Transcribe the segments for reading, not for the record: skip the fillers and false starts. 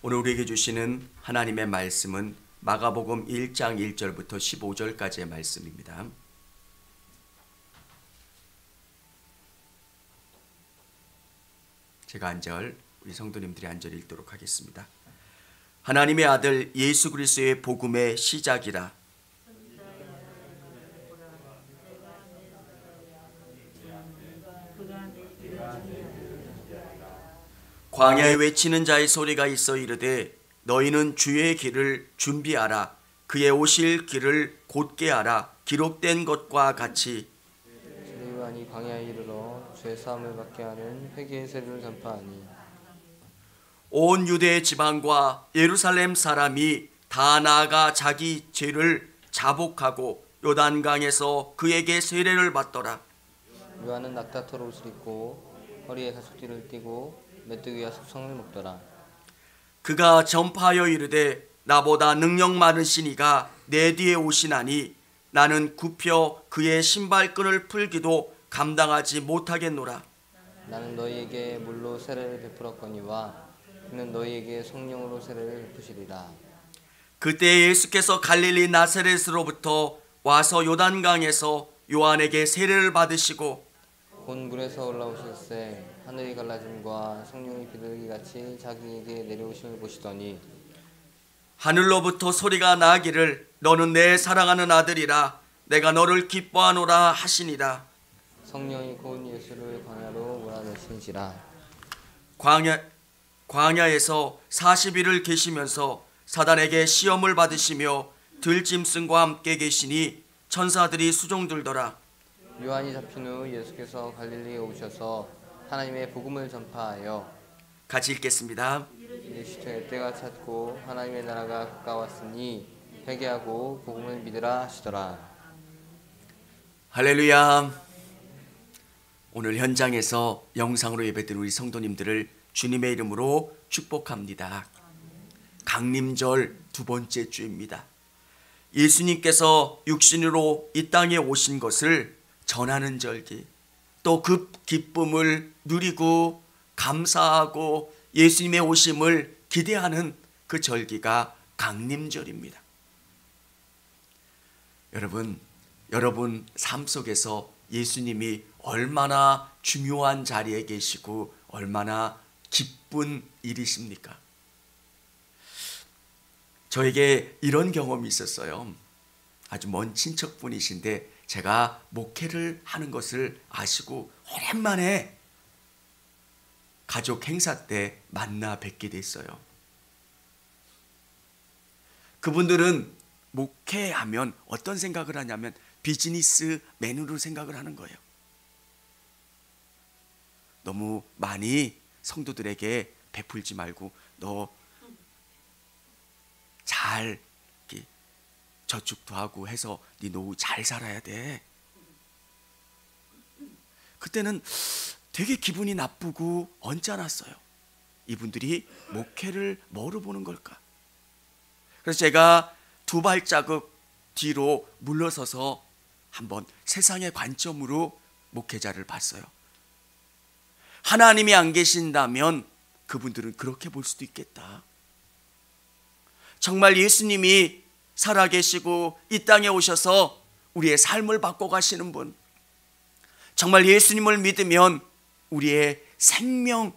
오늘 우리에게 주시는 하나님의 말씀은 마가복음 1장 1절부터 15절까지의 말씀입니다. 제가 한 절, 우리 성도님들이 한 절 읽도록 하겠습니다. 하나님의 아들 예수 그리스도의 복음의 시작이라. 광야에 외치는 자의 소리가 있어 이르되 너희는 주의 길을 준비하라. 그의 오실 길을 곧게 하라. 기록된 것과 같이 요한이 광야에 이르러 죄 사함을 받게 하는 회개의 세례를 전파하니 온 유대 지방과 예루살렘 사람이 다 나아가 자기 죄를 자복하고 요단강에서 그에게 세례를 받더라. 요한은 낙타털 옷을 입고 허리에 가죽띠를 띠고 메뚜기와 숙성을 먹더라. 그가 전파하여 이르되 나보다 능력 많으신 이가 내 뒤에 오시나니 나는 굽혀 그의 신발끈을 풀기도 감당하지 못하겠노라. 나는 너희에게 물로 세례를 베풀었거니와 그는 너희에게 성령으로 세례를 베푸시리라. 그때 예수께서 갈릴리 나사렛으로부터 와서 요단강에서 요한에게 세례를 받으시고 곧 물에서 올라오실새 하늘이 갈라짐과 성령이 비둘기같이 자기에게 내려오심을 보시더니 하늘로부터 소리가 나기를 너는 내 사랑하는 아들이라 내가 너를 기뻐하노라 하시니라. 성령이 곧 예수를 광야로 몰아내신지라. 광야에서 40일을 계시면서 사단에게 시험을 받으시며 들짐승과 함께 계시니 천사들이 수종들더라. 요한이 잡힌 후 예수께서 갈릴리에 오셔서 하나님의 복음을 전파하여 같이 읽겠습니다. 이르시되 때가 찼고 하나님의 나라가 가까웠으니 회개하고 복음을 믿으라 하시더라. 할렐루야. 오늘 현장에서 영상으로 예배드린 우리 성도님들을 주님의 이름으로 축복합니다. 강림절 두 번째 주입니다. 예수님께서 육신으로 이 땅에 오신 것을 전하는 절기, 또 그 기쁨을 누리고 감사하고 예수님의 오심을 기대하는 그 절기가 강림절입니다. 여러분 삶 속에서 예수님이 얼마나 중요한 자리에 계시고 얼마나 기쁜 일이십니까? 저에게 이런 경험이 있었어요. 아주 먼 친척분이신데 제가 목회를 하는 것을 아시고 오랜만에 가족 행사 때 만나 뵙게 됐어요. 그분들은 목회하면 어떤 생각을 하냐면 비즈니스맨으로 생각을 하는 거예요. 너무 많이 성도들에게 베풀지 말고 너 잘 저축도 하고 해서 네 노후 잘 살아야 돼. 그때는 되게 기분이 나쁘고 언짢았어요. 이분들이 목회를 뭐로 보는 걸까? 그래서 제가 두 발자국 뒤로 물러서서 한번 세상의 관점으로 목회자를 봤어요. 하나님이 안 계신다면 그분들은 그렇게 볼 수도 있겠다. 정말 예수님이 살아계시고 이 땅에 오셔서 우리의 삶을 바꿔가시는 분, 정말 예수님을 믿으면 우리의 생명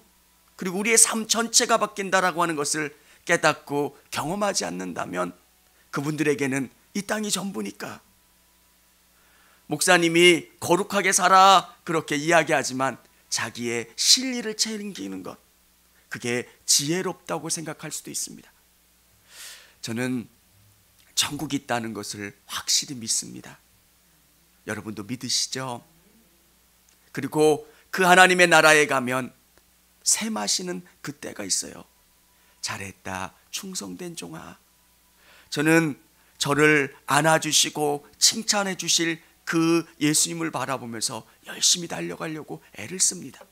그리고 우리의 삶 전체가 바뀐다라고 하는 것을 깨닫고 경험하지 않는다면 그분들에게는 이 땅이 전부니까. 목사님이 거룩하게 살아 그렇게 이야기하지만 자기의 실리를 챙기는 것, 그게 지혜롭다고 생각할 수도 있습니다. 저는 천국이 있다는 것을 확실히 믿습니다. 여러분도 믿으시죠? 그리고 그 하나님의 나라에 가면 새 마시는 그때가 있어요. 잘했다 충성된 종아. 저는 저를 안아주시고 칭찬해 주실 그 예수님을 바라보면서 열심히 달려가려고 애를 씁니다.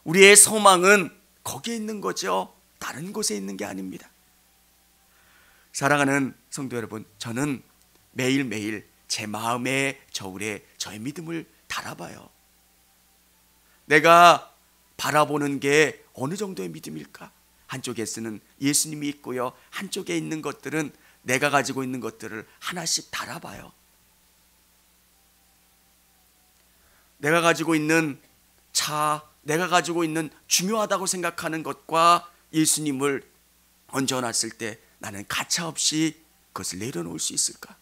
우리의 소망은 거기에 있는 거죠. 다른 곳에 있는 게 아닙니다. 사랑하는 성도 여러분, 저는 매일매일 제 마음의 저울에 저의 믿음을 달아봐요. 내가 바라보는 게 어느 정도의 믿음일까? 한쪽에서는 예수님이 있고요, 한쪽에 있는 것들은 내가 가지고 있는 것들을 하나씩 달아봐요. 내가 가지고 있는 차, 내가 가지고 있는 중요하다고 생각하는 것과 예수님을 얹어놨을 때 나는 가차없이 그것을 내려놓을 수 있을까?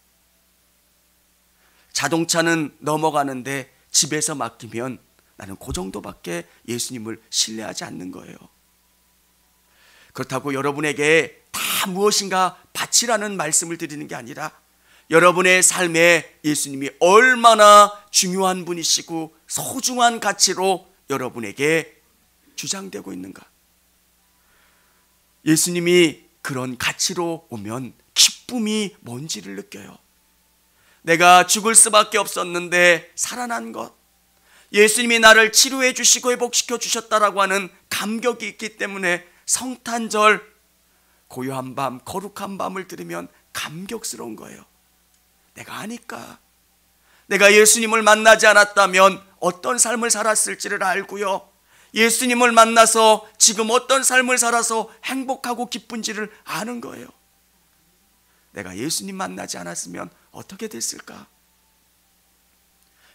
자동차는 넘어가는데 집에서 맡기면 나는 그 정도밖에 예수님을 신뢰하지 않는 거예요. 그렇다고 여러분에게 다 무엇인가 바치라는 말씀을 드리는 게 아니라 여러분의 삶에 예수님이 얼마나 중요한 분이시고 소중한 가치로 여러분에게 주장되고 있는가. 예수님이 그런 가치로 오면 기쁨이 뭔지를 느껴요. 내가 죽을 수밖에 없었는데 살아난 것, 예수님이 나를 치료해 주시고 회복시켜 주셨다라고 하는 감격이 있기 때문에 성탄절 고요한 밤, 거룩한 밤을 들으면 감격스러운 거예요. 내가 아니까. 내가 예수님을 만나지 않았다면 어떤 삶을 살았을지를 알고요, 예수님을 만나서 지금 어떤 삶을 살아서 행복하고 기쁜지를 아는 거예요. 내가 예수님 만나지 않았으면 어떻게 됐을까?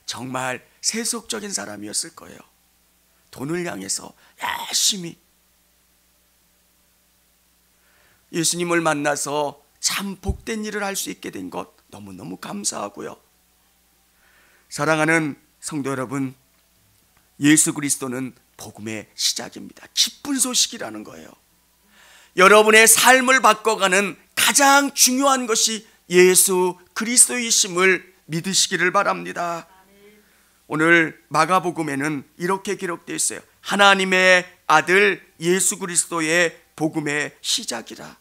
정말 세속적인 사람이었을 거예요. 돈을 향해서 열심히. 예수님을 만나서 참 복된 일을 할 수 있게 된 것 너무너무 감사하고요. 사랑하는 성도 여러분, 예수 그리스도는 복음의 시작입니다. 기쁜 소식이라는 거예요. 여러분의 삶을 바꿔가는 가장 중요한 것이 예수 그리스도이심을 믿으시기를 바랍니다. 오늘 마가복음에는 이렇게 기록되어 있어요. 하나님의 아들 예수 그리스도의 복음의 시작이라.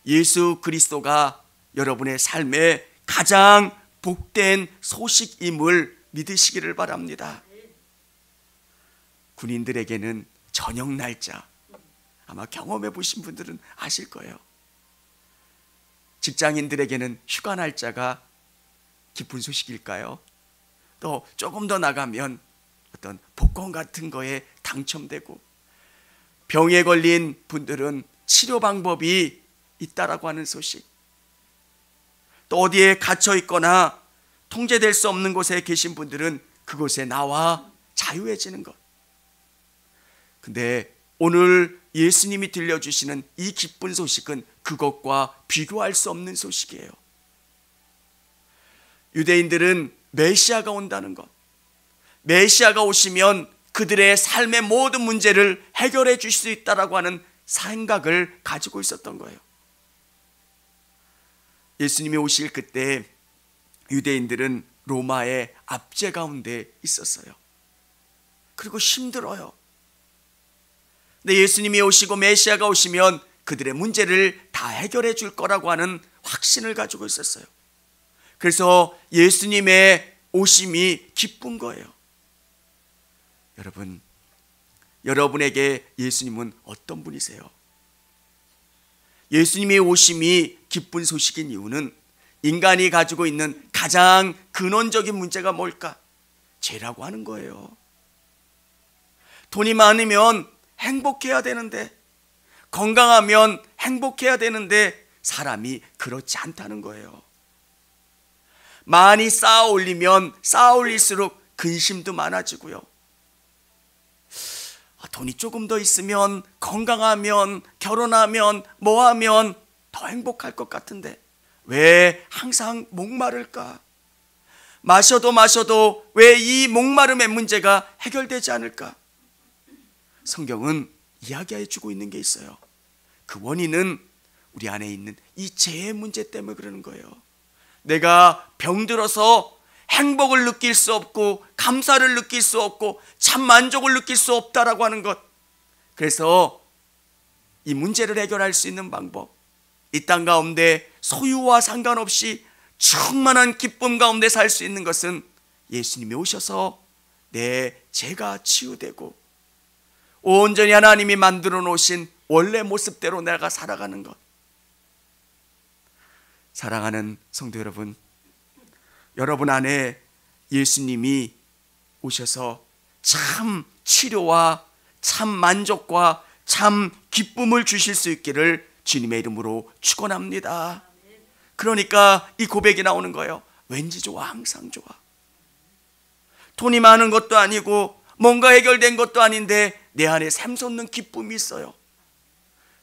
예수 그리스도가 여러분의 삶에 가장 복된 소식임을 믿으시기를 바랍니다. 군인들에게는 저녁 날짜, 아마 경험해 보신 분들은 아실 거예요. 직장인들에게는 휴가 날짜가 기쁜 소식일까요? 또 조금 더 나가면 어떤 복권 같은 거에 당첨되고, 병에 걸린 분들은 치료 방법이 있다라고 하는 소식, 또 어디에 갇혀 있거나 통제될 수 없는 곳에 계신 분들은 그곳에 나와 자유해지는 것. 근데 오늘 예수님이 들려주시는 이 기쁜 소식은 그것과 비교할 수 없는 소식이에요. 유대인들은 메시아가 온다는 것, 메시아가 오시면 그들의 삶의 모든 문제를 해결해 주실 수 있다라고 하는 생각을 가지고 있었던 거예요. 예수님이 오실 그때 유대인들은 로마의 압제 가운데 있었어요. 그리고 힘들어요. 근데 예수님이 오시고 메시아가 오시면 그들의 문제를 다 해결해 줄 거라고 하는 확신을 가지고 있었어요. 그래서 예수님의 오심이 기쁜 거예요. 여러분, 여러분에게 예수님은 어떤 분이세요? 예수님의 오심이 기쁜 소식인 이유는 인간이 가지고 있는 가장 근원적인 문제가 뭘까? 죄라고 하는 거예요. 돈이 많으면 행복해야 되는데, 건강하면 행복해야 되는데 사람이 그렇지 않다는 거예요. 많이 쌓아 올리면 쌓아 올릴수록 근심도 많아지고요. 돈이 조금 더 있으면, 건강하면, 결혼하면, 뭐하면 더 행복할 것 같은데 왜 항상 목마를까? 마셔도 왜 이 목마름의 문제가 해결되지 않을까? 성경은 이야기해 주고 있는 게 있어요. 그 원인은 우리 안에 있는 이 죄의 문제 때문에 그러는 거예요. 내가 병들어서 행복을 느낄 수 없고 감사를 느낄 수 없고 참 만족을 느낄 수 없다라고 하는 것. 그래서 이 문제를 해결할 수 있는 방법, 이 땅 가운데 소유와 상관없이 충만한 기쁨 가운데 살 수 있는 것은 예수님이 오셔서 내 죄가 치유되고 온전히 하나님이 만들어 놓으신 원래 모습대로 내가 살아가는 것. 사랑하는 성도 여러분, 여러분 안에 예수님이 오셔서 참 치료와 참 만족과 참 기쁨을 주실 수 있기를 주님의 이름으로 축원합니다. 그러니까 이 고백이 나오는 거예요. 왠지 좋아, 항상 좋아. 돈이 많은 것도 아니고 뭔가 해결된 것도 아닌데 내 안에 샘솟는 기쁨이 있어요.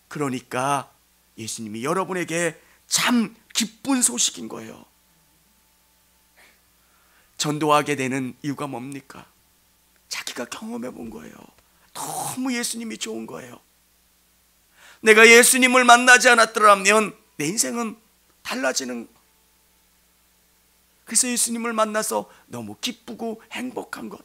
그러니까 예수님이 여러분에게 참 기쁜 소식인 거예요. 전도하게 되는 이유가 뭡니까? 자기가 경험해 본 거예요. 너무 예수님이 좋은 거예요. 내가 예수님을 만나지 않았더라면 내 인생은 달라지는. 그래서 예수님을 만나서 너무 기쁘고 행복한 것.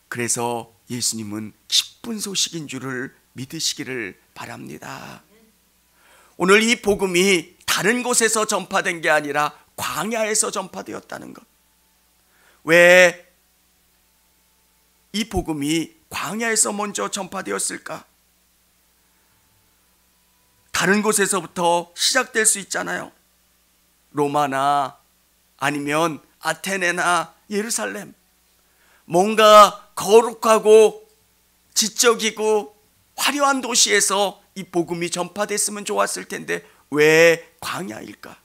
그래서 예수님은 기쁜 소식인 줄을 믿으시기를 바랍니다. 오늘 이 복음이 다른 곳에서 전파된 게 아니라 광야에서 전파되었다는 것. 왜 이 복음이 광야에서 먼저 전파되었을까? 다른 곳에서부터 시작될 수 있잖아요. 로마나 아니면 아테네나 예루살렘, 뭔가 거룩하고 지적이고 화려한 도시에서 이 복음이 전파됐으면 좋았을 텐데 왜 광야일까?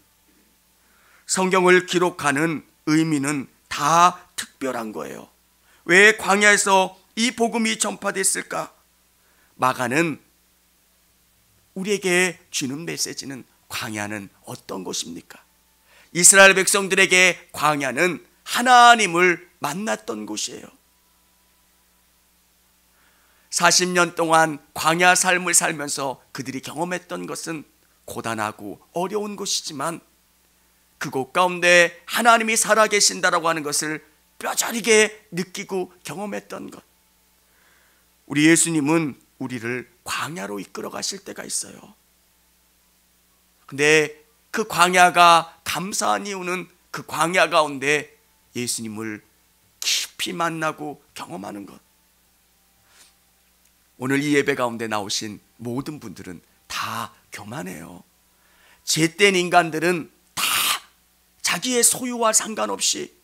성경을 기록하는 의미는 다 특별한 거예요. 왜 광야에서 이 복음이 전파됐을까? 마가는 우리에게 주는 메시지는 광야는 어떤 곳입니까? 이스라엘 백성들에게 광야는 하나님을 만났던 곳이에요. 40년 동안 광야 삶을 살면서 그들이 경험했던 것은 고단하고 어려운 곳이지만 그곳 가운데 하나님이 살아계신다라고 하는 것을 뼈저리게 느끼고 경험했던 것. 우리 예수님은 우리를 광야로 이끌어 가실 때가 있어요. 근데 그 광야가 감사한 이유는 그 광야 가운데 예수님을 깊이 만나고 경험하는 것. 오늘 이 예배 가운데 나오신 모든 분들은 다 교만해요. 죄된 인간들은 다 자기의 소유와 상관없이,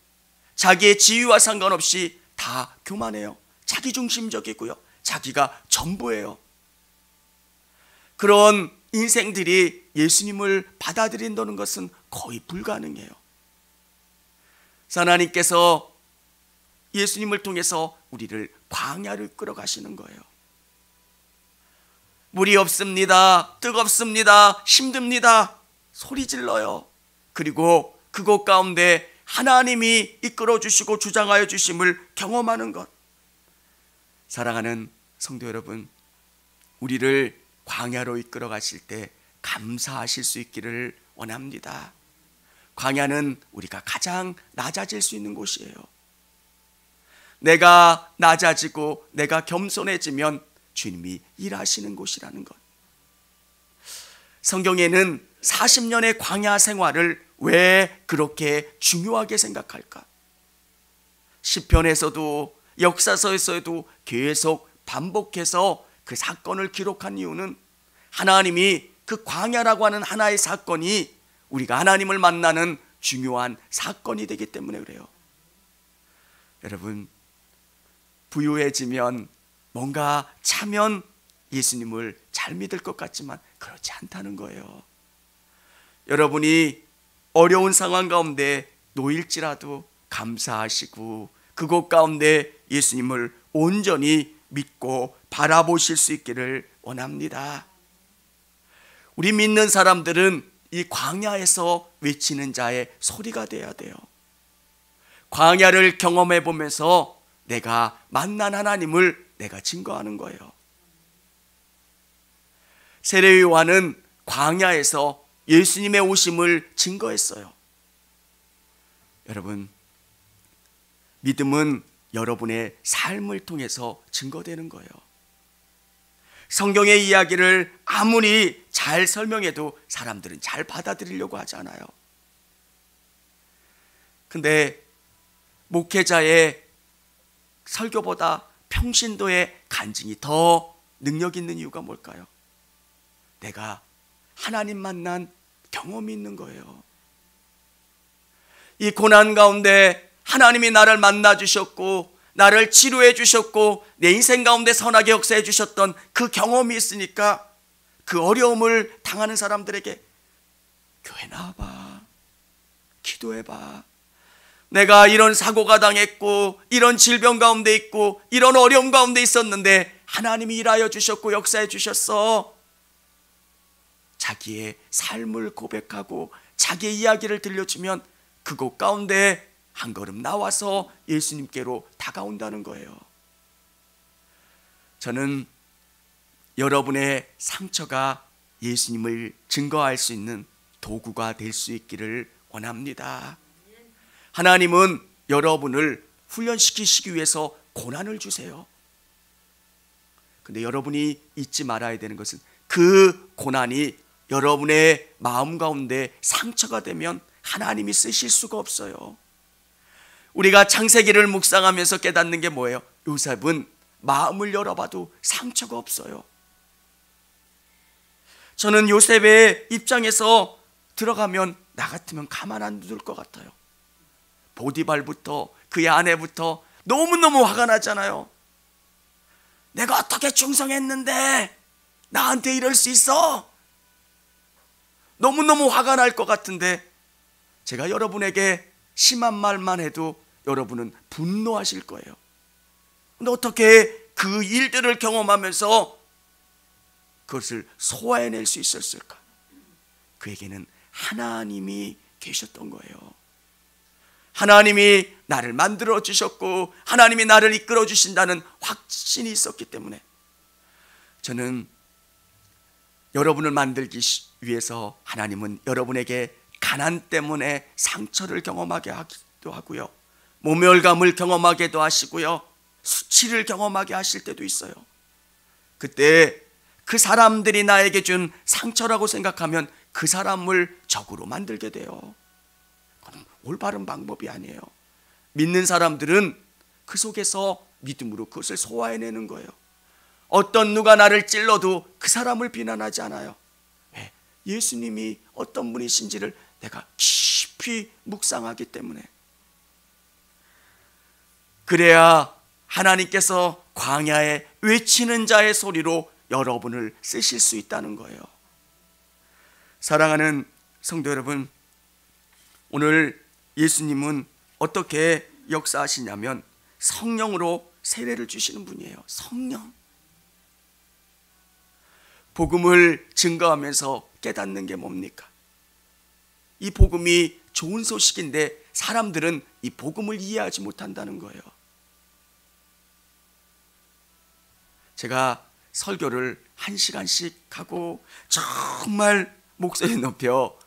자기의 지위와 상관없이 다 교만해요. 자기중심적이고요. 자기가 전부예요. 그런 인생들이 예수님을 받아들인다는 것은 거의 불가능해요. 하나님께서 예수님을 통해서 우리를 광야로 이끌어 가시는 거예요. 물이 없습니다. 뜨겁습니다. 힘듭니다. 소리 질러요. 그리고 그곳 가운데 하나님이 이끌어 주시고 주장하여 주심을 경험하는 것. 사랑하는 성도 여러분, 우리를 광야로 이끌어 가실 때 감사하실 수 있기를 원합니다. 광야는 우리가 가장 낮아질 수 있는 곳이에요. 내가 낮아지고 내가 겸손해지면 주님이 일하시는 곳이라는 것. 성경에는 40년의 광야 생활을 왜 그렇게 중요하게 생각할까? 시편에서도 역사서에서도 계속 반복해서 그 사건을 기록한 이유는 하나님이 그 광야라고 하는 하나의 사건이 우리가 하나님을 만나는 중요한 사건이 되기 때문에 그래요. 여러분, 부유해지면 뭔가 차면 예수님을 잘 믿을 것 같지만 그렇지 않다는 거예요. 여러분이 어려운 상황 가운데 놓일지라도 감사하시고 그곳 가운데 예수님을 온전히 믿고 바라보실 수 있기를 원합니다. 우리 믿는 사람들은 이 광야에서 외치는 자의 소리가 돼야 돼요. 광야를 경험해 보면서 내가 만난 하나님을 내가 증거하는 거예요. 세례 요한은 광야에서 예수님의 오심을 증거했어요. 여러분, 믿음은 여러분의 삶을 통해서 증거되는 거예요. 성경의 이야기를 아무리 잘 설명해도 사람들은 잘 받아들이려고 하지 않아요. 근데 목회자의 설교보다 평신도의 간증이 더 능력 있는 이유가 뭘까요? 내가 하나님 만난 경험이 있는 거예요. 이 고난 가운데 하나님이 나를 만나 주셨고 나를 치료해 주셨고 내 인생 가운데 선하게 역사해 주셨던 그 경험이 있으니까 그 어려움을 당하는 사람들에게 교회 나와봐, 기도해봐. 내가 이런 사고가 당했고 이런 질병 가운데 있고 이런 어려움 가운데 있었는데 하나님이 일하여 주셨고 역사해 주셨어. 자기의 삶을 고백하고 자기의 이야기를 들려주면 그곳 가운데 한 걸음 나와서 예수님께로 다가온다는 거예요. 저는 여러분의 상처가 예수님을 증거할 수 있는 도구가 될 수 있기를 원합니다. 하나님은 여러분을 훈련시키시기 위해서 고난을 주세요. 근데 여러분이 잊지 말아야 되는 것은 그 고난이 여러분의 마음 가운데 상처가 되면 하나님이 쓰실 수가 없어요. 우리가 창세기를 묵상하면서 깨닫는 게 뭐예요? 요셉은 마음을 열어봐도 상처가 없어요. 저는 요셉의 입장에서 들어가면 나 같으면 가만 안 둘 것 같아요. 보디발부터 그의 아내부터 너무너무 화가 나잖아요. 내가 어떻게 충성했는데 나한테 이럴 수 있어? 너무너무 화가 날 것 같은데 제가 여러분에게 심한 말만 해도 여러분은 분노하실 거예요. 근데 어떻게 그 일들을 경험하면서 그것을 소화해낼 수 있었을까? 그에게는 하나님이 계셨던 거예요. 하나님이 나를 만들어 주셨고 하나님이 나를 이끌어 주신다는 확신이 있었기 때문에 저는 여러분을 만들기 위해서 하나님은 여러분에게 가난 때문에 상처를 경험하게 하기도 하고요, 모멸감을 경험하게도 하시고요, 수치를 경험하게 하실 때도 있어요. 그때 그 사람들이 나에게 준 상처라고 생각하면 그 사람을 적으로 만들게 돼요. 그건 올바른 방법이 아니에요. 믿는 사람들은 그 속에서 믿음으로 그것을 소화해내는 거예요. 어떤 누가 나를 찔러도 그 사람을 비난하지 않아요. 왜? 예수님이 어떤 분이신지를 내가 깊이 묵상하기 때문에. 그래야 하나님께서 광야에 외치는 자의 소리로 여러분을 쓰실 수 있다는 거예요. 사랑하는 성도 여러분, 오늘 예수님은 어떻게 역사하시냐면 성령으로 세례를 주시는 분이에요. 성령. 복음을 증거하면서 깨닫는 게 뭡니까? 이 복음이 좋은 소식인데 사람들은 이 복음을 이해하지 못한다는 거예요. 제가 설교를 1시간씩 하고 정말 목소리 높여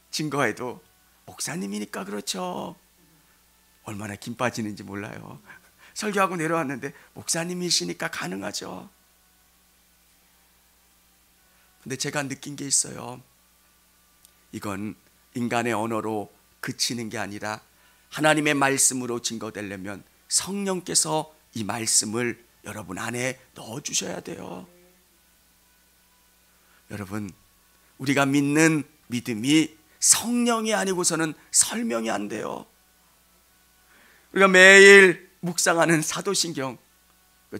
증거해도 목사님이니까 그렇죠. 얼마나 김 빠지는지 몰라요. 설교하고 내려왔는데 목사님이시니까 가능하죠. 근데 제가 느낀 게 있어요. 이건 인간의 언어로 그치는 게 아니라 하나님의 말씀으로 증거되려면 성령께서 이 말씀을 여러분 안에 넣어주셔야 돼요. 여러분, 우리가 믿는 믿음이 성령이 아니고서는 설명이 안 돼요. 우리가 매일 묵상하는 사도신경,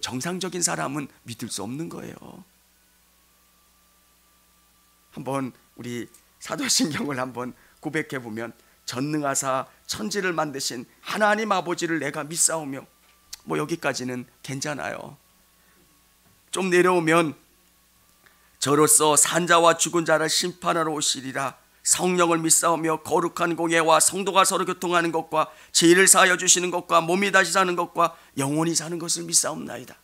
정상적인 사람은 믿을 수 없는 거예요. 한번 우리 사도신경을 한번 고백해 보면, 전능하사 천지를 만드신 하나님 아버지를 내가 믿사오며, 뭐 여기까지는 괜찮아요. 좀 내려오면 저로서 산자와 죽은 자를 심판하러 오시리라. 성령을 믿사오며 거룩한 공예와 성도가 서로 교통하는 것과 죄를 사하여 주시는 것과 몸이 다시 사는 것과 영원히 사는 것을 믿사옵나이다.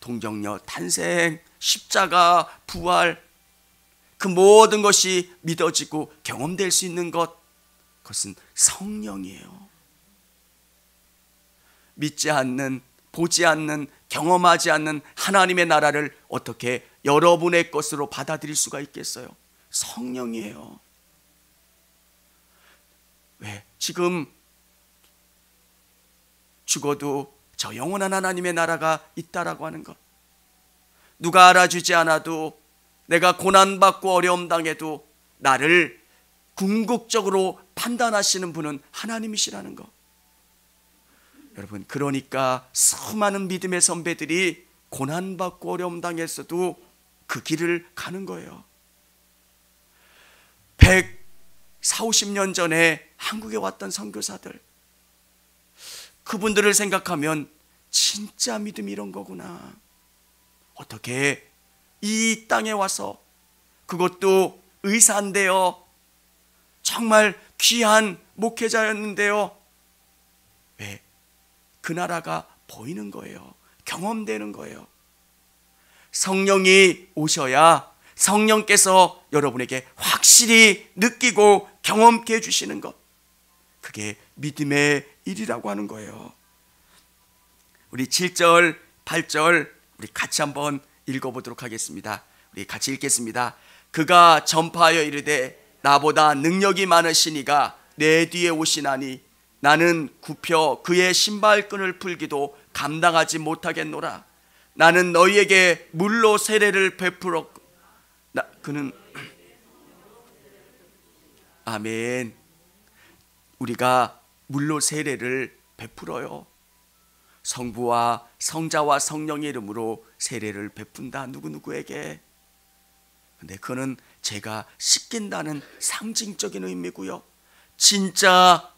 동정녀 탄생, 십자가, 부활, 그 모든 것이 믿어지고 경험될 수 있는 것, 그것은 성령이에요. 믿지 않는, 보지 않는, 경험하지 않는 하나님의 나라를 어떻게 여러분의 것으로 받아들일 수가 있겠어요? 성령이에요. 왜? 지금 죽어도 저 영원한 하나님의 나라가 있다라고 하는 것, 누가 알아주지 않아도, 내가 고난받고 어려움 당해도 나를 궁극적으로 판단하시는 분은 하나님이시라는 것. 여러분, 그러니까 수많은 믿음의 선배들이 고난받고 어려움 당했어도 그 길을 가는 거예요. 140~50년 전에 한국에 왔던 선교사들, 그분들을 생각하면 진짜 믿음이 이런 거구나. 어떻게 이 땅에 와서, 그것도 의사인데요, 정말 귀한 목회자였는데요, 왜? 그 나라가 보이는 거예요. 경험되는 거예요. 성령이 오셔야 성령께서 여러분에게 확실히 느끼고 경험케 해주시는 것, 그게 믿음의 일이라고 하는 거예요. 우리 7절, 8절 우리 같이 한번 읽어보도록 하겠습니다. 우리 같이 읽겠습니다. 그가 전파하여 이르되 나보다 능력이 많으신 이가 내 뒤에 오시나니 나는 굽혀 그의 신발끈을 풀기도 감당하지 못하겠노라. 나는 너희에게 물로 세례를 베풀었고 그는 아멘. 우리가 물로 세례를 베풀어요. 성부와 성자와 성령의 이름으로 세례를 베푼다, 누구누구에게. 근데 그거는 제가 씻긴다는 상징적인 의미고요, 진짜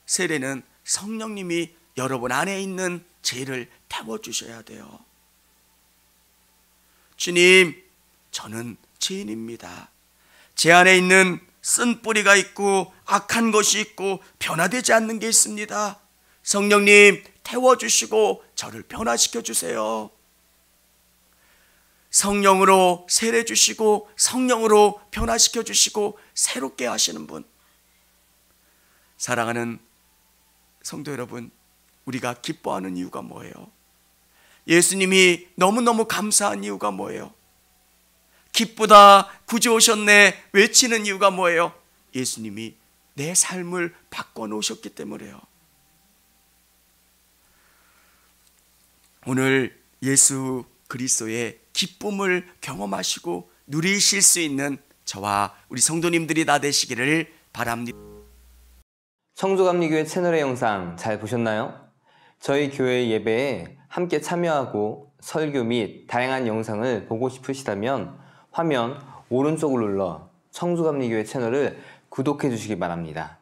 세례는 성령님이 여러분 안에 있는 죄를 태워주셔야 돼요. 주님, 저는 죄인입니다. 제 안에 있는 쓴 뿌리가 있고 악한 것이 있고 변화되지 않는 게 있습니다. 성령님 태워주시고 저를 변화시켜 주세요. 성령으로 세례 주시고 성령으로 변화시켜 주시고 새롭게 하시는 분. 사랑하는 성도 여러분, 우리가 기뻐하는 이유가 뭐예요? 예수님이 너무너무 감사한 이유가 뭐예요? 기쁘다, 구주 오셨네 외치는 이유가 뭐예요? 예수님이 내 삶을 바꿔놓으셨기 때문에요. 오늘 예수 그리스도의 기쁨을 경험하시고 누리실 수 있는 저와 우리 성도님들이 다 되시기를 바랍니다. 성주감리교회 채널의 영상 잘 보셨나요? 저희 교회 예배에 함께 참여하고 설교 및 다양한 영상을 보고 싶으시다면 화면 오른쪽을 눌러 성주감리교회 채널을 구독해 주시기 바랍니다.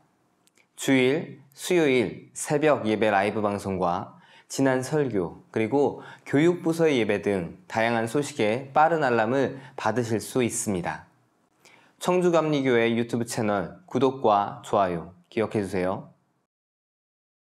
주일, 수요일 새벽 예배 라이브 방송과 지난 설교, 그리고 교육부서의 예배 등 다양한 소식에 빠른 알람을 받으실 수 있습니다. 청주감리교회 유튜브 채널 구독과 좋아요 기억해 주세요.